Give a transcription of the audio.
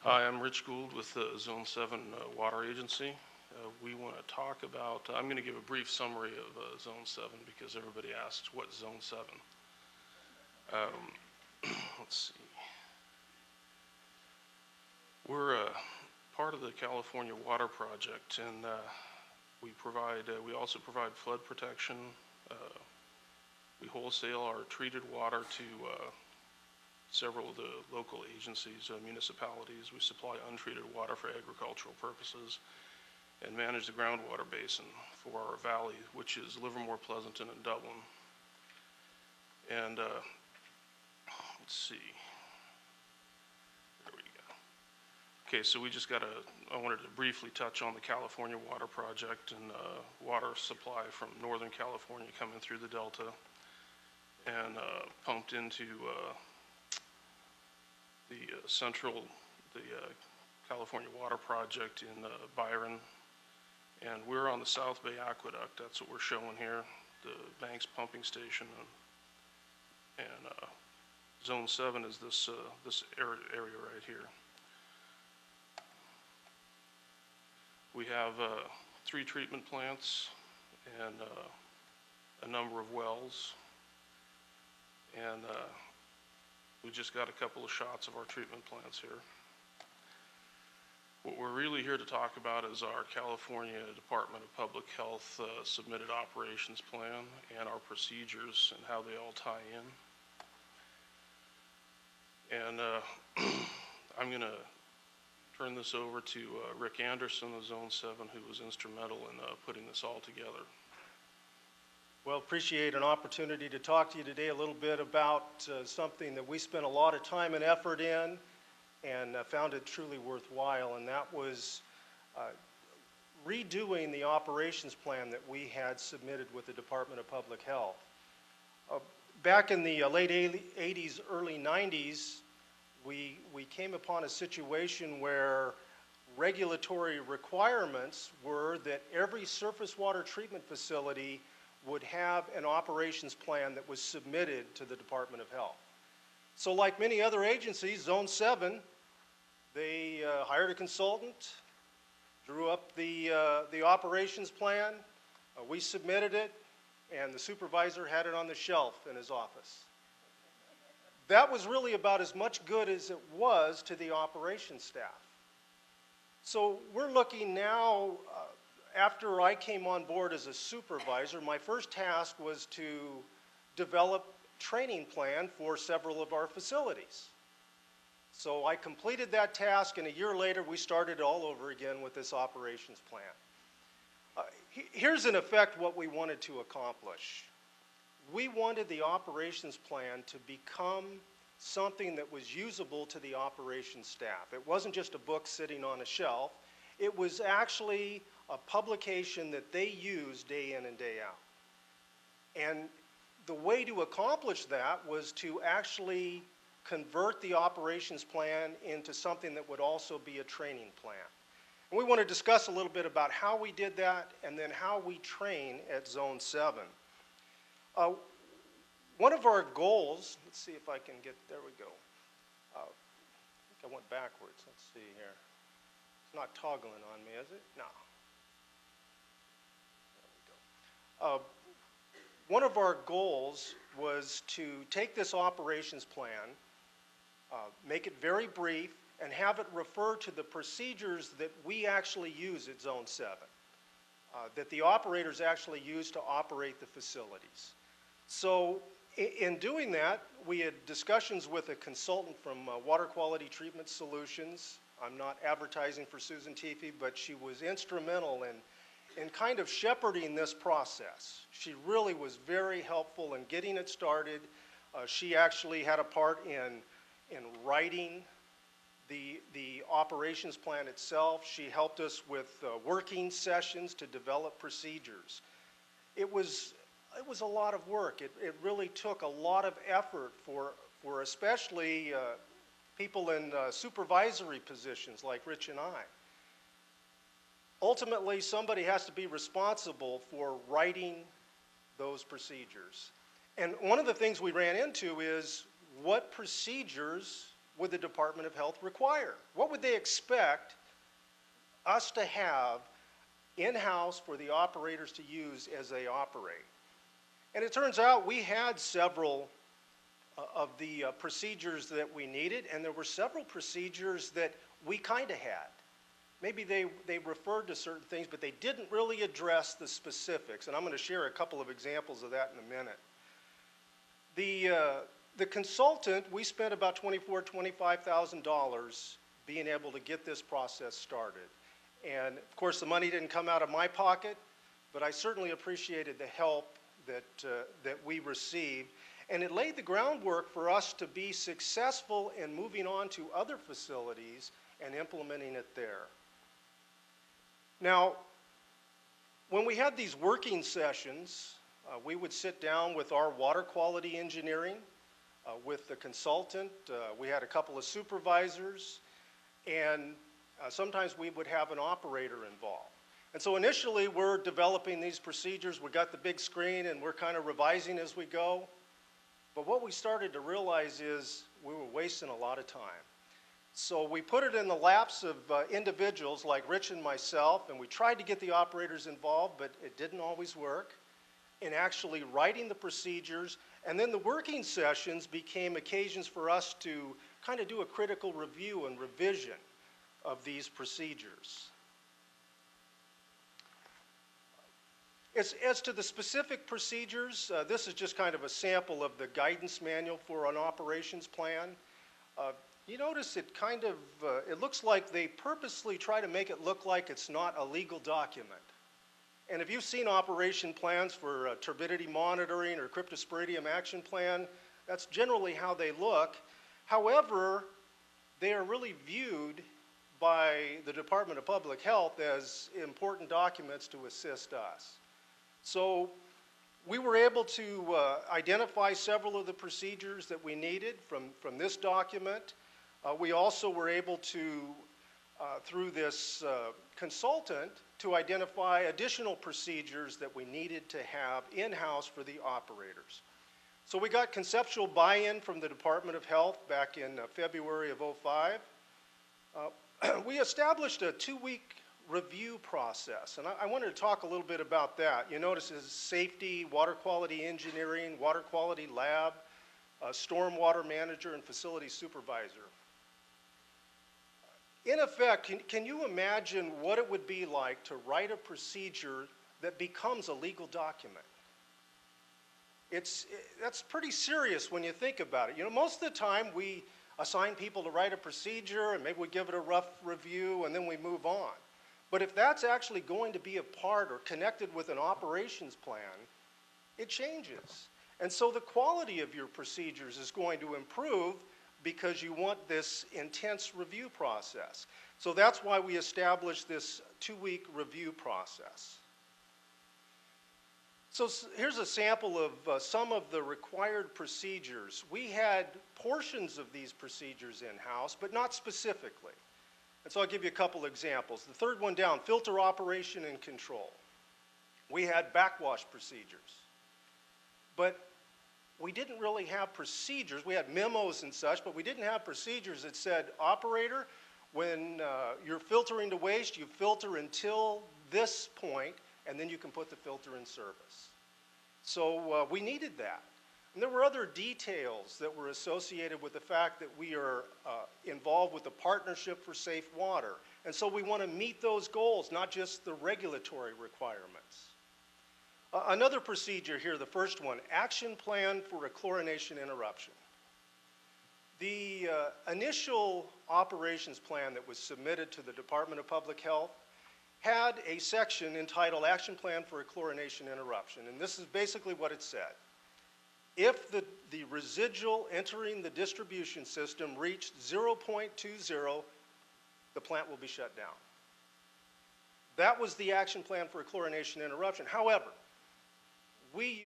Hi, I'm Rich Gould with the Zone 7 Water Agency. We want to talk about, I'm going to give a brief summary of Zone 7 because everybody asked what Zone 7. Let's see. We're part of the California Water Project, and we also provide flood protection. We wholesale our treated water to several of the local agencies, municipalities. We supply untreated water for agricultural purposes and manage the groundwater basin for our valley, which is Livermore, Pleasanton, and Dublin. And let's see. There we go. Okay, so I wanted to briefly touch on the California Water Project and water supply from Northern California coming through the Delta and pumped into the California Water Project in Byron, and we're on the South Bay Aqueduct. That's what we're showing here, the Banks pumping station, and Zone 7 is this area right here. We have 3 treatment plants and a number of wells, and we just got a couple of shots of our treatment plants here. What we're really here to talk about is our California Department of Public Health submitted operations plan and our procedures and how they all tie in. And I'm going to turn this over to Rick Anderson of Zone 7, who was instrumental in putting this all together. Well, appreciate an opportunity to talk to you today a little bit about something that we spent a lot of time and effort in and found it truly worthwhile, and that was redoing the operations plan that we had submitted with the Department of Public Health. Back in the late 80s, early 90s, we came upon a situation where regulatory requirements were that every surface water treatment facility would have an operations plan that was submitted to the Department of Health. So like many other agencies, Zone 7, they hired a consultant, drew up the operations plan, we submitted it, and the supervisor had it on the shelf in his office. That was really about as much good as it was to the operations staff. So we're looking now, after I came on board as a supervisor, my first task was to develop a training plan for several of our facilities. So I completed that task, and a year later we started all over again with this operations plan. Here's in effect what we wanted to accomplish. We wanted the operations plan to become something that was usable to the operations staff. It wasn't just a book sitting on a shelf. It was actually a publication that they use day in and day out. And the way to accomplish that was to actually convert the operations plan into something that would also be a training plan. And we want to discuss a little bit about how we did that and then how we train at Zone 7. One of our goals, let's see if I can get, there we go. I think I went backwards, let's see here. It's not toggling on me, is it? No. There we go. One of our goals was to take this operations plan, make it very brief, and have it refer to the procedures that we actually use at Zone 7, that the operators actually use to operate the facilities. So in doing that, we had discussions with a consultant from Water Quality Treatment Solutions. I'm not advertising for Susan Teefy, but she was instrumental in kind of shepherding this process. She really was very helpful in getting it started. She actually had a part in writing the operations plan itself. She helped us with working sessions to develop procedures. It was a lot of work. It really took a lot of effort for especially people in supervisory positions like Rich and I. Ultimately, somebody has to be responsible for writing those procedures. And one of the things we ran into is what procedures would the Department of Health require? What would they expect us to have in-house for the operators to use as they operate? And it turns out we had several of the procedures that we needed, and there were several procedures that we kind of had. Maybe they referred to certain things, but they didn't really address the specifics, and I'm going to share a couple of examples of that in a minute. The consultant, we spent about $24,000–$25,000 being able to get this process started. And of course, the money didn't come out of my pocket, but I certainly appreciated the help that we received. And it laid the groundwork for us to be successful in moving on to other facilities and implementing it there. Now, when we had these working sessions, we would sit down with our water quality engineering, with the consultant. We had a couple of supervisors, and sometimes we would have an operator involved. And so initially, we're developing these procedures. We got the big screen, and we're kind of revising as we go. But what we started to realize is we were wasting a lot of time. So we put it in the laps of individuals like Rich and myself, and we tried to get the operators involved, but it didn't always work, in actually writing the procedures. And then the working sessions became occasions for us to kind of do a critical review and revision of these procedures. As to the specific procedures, this is just kind of a sample of the guidance manual for an operations plan. You notice it kind of, it looks like they purposely try to make it look like it's not a legal document. And if you've seen operation plans for turbidity monitoring or cryptosporidium action plan, that's generally how they look. However, they are really viewed by the Department of Public Health as important documents to assist us. So we were able to identify several of the procedures that we needed from this document. We also were able to, through this consultant, to identify additional procedures that we needed to have in-house for the operators. So we got conceptual buy-in from the Department of Health back in February of '05. We established a 2-week review process, and I wanted to talk a little bit about that. You notice it's safety, water quality engineering, water quality lab, stormwater manager, and facility supervisor. In effect, can you imagine what it would be like to write a procedure that becomes a legal document? That's pretty serious when you think about it. You know, most of the time we assign people to write a procedure and maybe we give it a rough review and then we move on. But if that's actually going to be a part or connected with an operations plan, it changes. And so the quality of your procedures is going to improve because you want this intense review process. So that's why we established this 2-week review process. So here's a sample of some of the required procedures. We had portions of these procedures in-house, but not specifically. And so I'll give you a couple examples. The third one down, filter operation and control. We had backwash procedures, but we didn't really have procedures. We had memos and such, but we didn't have procedures that said, operator, when you're filtering the waste, you filter until this point, and then you can put the filter in service. So we needed that. And there were other details that were associated with the fact that we are involved with the Partnership for Safe Water. And so we want to meet those goals, not just the regulatory requirements. Another procedure here, the first one, action plan for a chlorination interruption. The initial operations plan that was submitted to the Department of Public Health had a section entitled Action Plan for a Chlorination Interruption. And this is basically what it said. If the residual entering the distribution system reached 0.20, the plant will be shut down. That was the action plan for a chlorination interruption. However, we